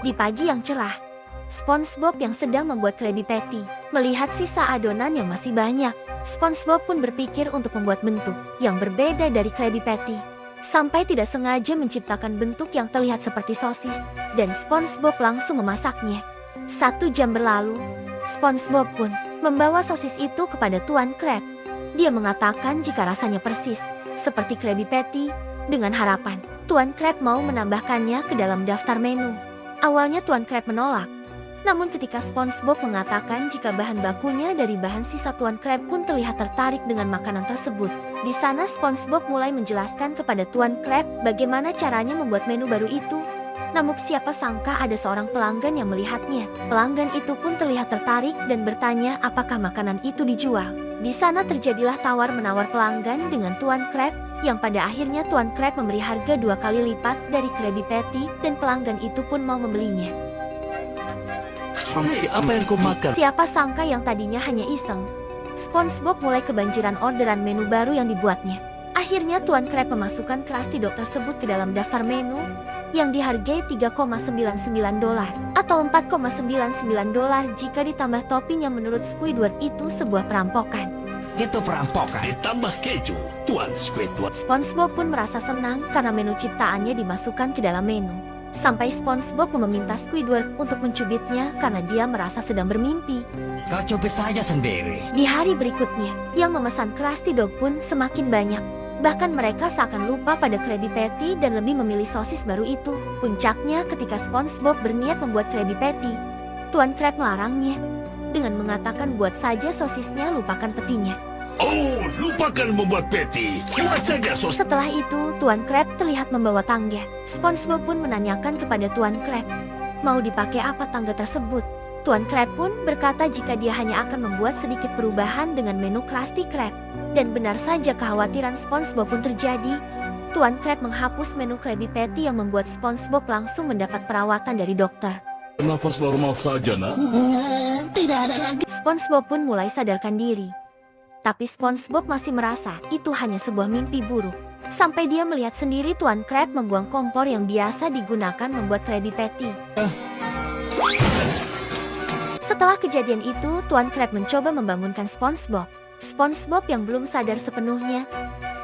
Di pagi yang cerah, SpongeBob yang sedang membuat Krabby Patty melihat sisa adonan yang masih banyak. SpongeBob pun berpikir untuk membuat bentuk yang berbeda dari Krabby Patty. Sampai tidak sengaja menciptakan bentuk yang terlihat seperti sosis, dan SpongeBob langsung memasaknya. 1 jam berlalu, SpongeBob pun membawa sosis itu kepada Tuan Krab. Dia mengatakan jika rasanya persis seperti Krabby Patty, dengan harapan Tuan Krab mau menambahkannya ke dalam daftar menu. Awalnya Tuan Krab menolak, namun ketika SpongeBob mengatakan jika bahan bakunya dari bahan sisa, Tuan Krab pun terlihat tertarik dengan makanan tersebut. Di sana SpongeBob mulai menjelaskan kepada Tuan Krab bagaimana caranya membuat menu baru itu. Namun siapa sangka ada seorang pelanggan yang melihatnya. Pelanggan itu pun terlihat tertarik dan bertanya apakah makanan itu dijual. Di sana terjadilah tawar-menawar pelanggan dengan Tuan Krab, yang pada akhirnya Tuan Krab memberi harga 2 kali lipat dari Krabby Patty dan pelanggan itu pun mau membelinya. Hei, apa yang kau makan? Siapa sangka yang tadinya hanya iseng, SpongeBob mulai kebanjiran orderan menu baru yang dibuatnya. Akhirnya Tuan Krab memasukkan Krusty Dog tersebut ke dalam daftar menu yang dihargai $3,99 atau $4,99 jika ditambah topping yang menurut Squidward itu sebuah perampokan. Itu perampokan. Ditambah keju, Tuan Squidward. SpongeBob pun merasa senang karena menu ciptaannya dimasukkan ke dalam menu. Sampai SpongeBob meminta Squidward untuk mencubitnya karena dia merasa sedang bermimpi. Kau cubit saja sendiri. Di hari berikutnya, yang memesan Krusty Dog pun semakin banyak. Bahkan mereka seakan lupa pada Krabby Patty dan lebih memilih sosis baru itu. Puncaknya ketika SpongeBob berniat membuat Krabby Patty, Tuan Krab melarangnya dengan mengatakan buat saja sosisnya, lupakan petinya. Oh, lupakan membuat patty. Buat saja sosis. Setelah itu, Tuan Krab terlihat membawa tangga. SpongeBob pun menanyakan kepada Tuan Krab, mau dipakai apa tangga tersebut? Tuan Krab pun berkata jika dia hanya akan membuat sedikit perubahan dengan menu Krusty Krab. Dan benar saja kekhawatiran SpongeBob pun terjadi. Tuan Krab menghapus menu Krabby Patty yang membuat SpongeBob langsung mendapat perawatan dari dokter. Nafas normal saja, nak. Tidak ada lagi. SpongeBob pun mulai sadarkan diri. Tapi SpongeBob masih merasa itu hanya sebuah mimpi buruk. Sampai dia melihat sendiri Tuan Krab membuang kompor yang biasa digunakan membuat Krabby Patty. Setelah kejadian itu, Tuan Krab mencoba membangunkan SpongeBob. SpongeBob yang belum sadar sepenuhnya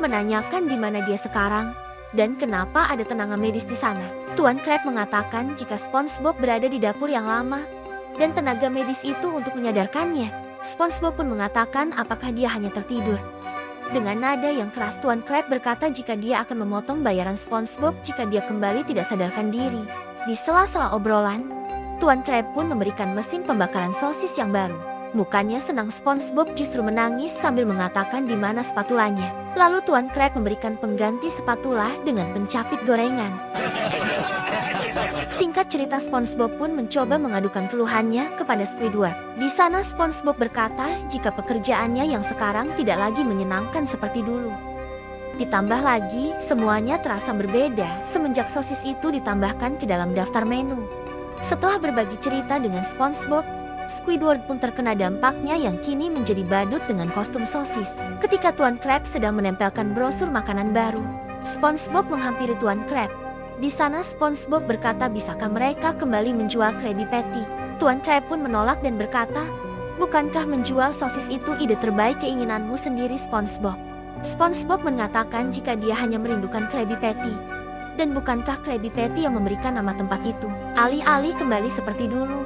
menanyakan di mana dia sekarang dan kenapa ada tenaga medis di sana. Tuan Krab mengatakan jika SpongeBob berada di dapur yang lama dan tenaga medis itu untuk menyadarkannya. SpongeBob pun mengatakan apakah dia hanya tertidur. Dengan nada yang keras Tuan Krab berkata jika dia akan memotong bayaran SpongeBob jika dia kembali tidak sadarkan diri. Di sela-sela obrolan, Tuan Krab pun memberikan mesin pembakaran sosis yang baru. Mukanya senang SpongeBob justru menangis sambil mengatakan di mana spatulanya. Lalu Tuan Krab memberikan pengganti spatula dengan pencapit gorengan. Singkat cerita, SpongeBob pun mencoba mengadukan keluhannya kepada Squidward. Di sana SpongeBob berkata jika pekerjaannya yang sekarang tidak lagi menyenangkan seperti dulu. Ditambah lagi, semuanya terasa berbeda semenjak sosis itu ditambahkan ke dalam daftar menu. Setelah berbagi cerita dengan SpongeBob, Squidward pun terkena dampaknya yang kini menjadi badut dengan kostum sosis. Ketika Tuan Krab sedang menempelkan brosur makanan baru, SpongeBob menghampiri Tuan Krab. Di sana SpongeBob berkata bisakah mereka kembali menjual Krabby Patty. Tuan Krab pun menolak dan berkata, bukankah menjual sosis itu ide terbaik keinginanmu sendiri, SpongeBob? SpongeBob mengatakan jika dia hanya merindukan Krabby Patty. Dan bukankah Krabby Patty yang memberikan nama tempat itu? Alih-alih kembali seperti dulu,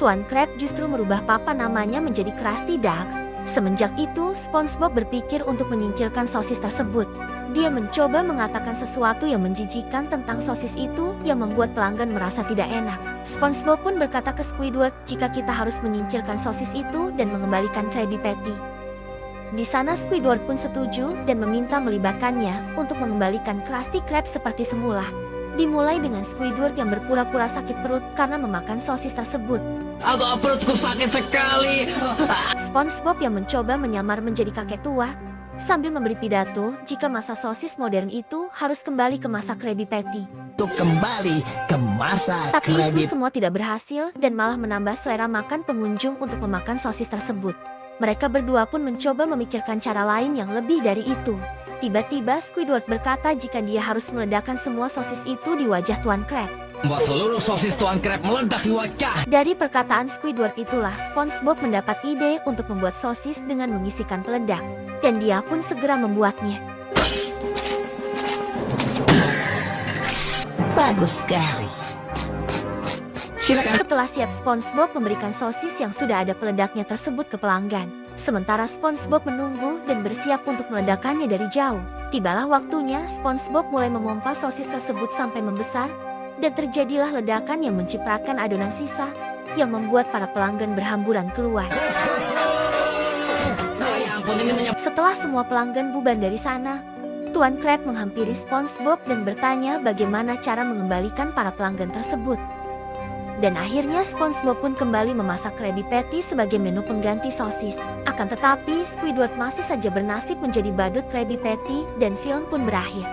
Tuan Krab justru merubah papan namanya menjadi Krusty Ducks. Semenjak itu, SpongeBob berpikir untuk menyingkirkan sosis tersebut. Dia mencoba mengatakan sesuatu yang menjijikan tentang sosis itu yang membuat pelanggan merasa tidak enak. SpongeBob pun berkata ke Squidward jika kita harus menyingkirkan sosis itu dan mengembalikan Krabby Patty. Di sana Squidward pun setuju dan meminta melibatkannya untuk mengembalikan Krusty Krab seperti semula. Dimulai dengan Squidward yang berpura-pura sakit perut karena memakan sosis tersebut. Agak perutku sakit sekali. SpongeBob yang mencoba menyamar menjadi kakek tua sambil memberi pidato jika masa sosis modern itu harus kembali ke masa Krabby Patty. Untuk kembali ke masa Tapi Krabby. itu semua tidak berhasil dan malah menambah selera makan pengunjung untuk memakan sosis tersebut. Mereka berdua pun mencoba memikirkan cara lain yang lebih dari itu. Tiba-tiba Squidward berkata jika dia harus meledakkan semua sosis itu di wajah Tuan Krab. Membuat seluruh sosis Tuan Crab meledak di wajah. Dari perkataan Squidward itulah SpongeBob mendapat ide untuk membuat sosis dengan mengisikan peledak. Dan dia pun segera membuatnya. Bagus sekali. Silakan. Setelah siap, SpongeBob memberikan sosis yang sudah ada peledaknya tersebut ke pelanggan. Sementara SpongeBob menunggu dan bersiap untuk meledakannya dari jauh. Tibalah waktunya, SpongeBob mulai memompa sosis tersebut sampai membesar. Dan terjadilah ledakan yang menciprakan adonan sisa yang membuat para pelanggan berhamburan keluar. Setelah semua pelanggan bubar dari sana, Tuan Crab menghampiri SpongeBob dan bertanya bagaimana cara mengembalikan para pelanggan tersebut. Dan akhirnya SpongeBob pun kembali memasak Krabby Patty sebagai menu pengganti sosis. Akan tetapi Squidward masih saja bernasib menjadi badut Krabby Patty dan film pun berakhir.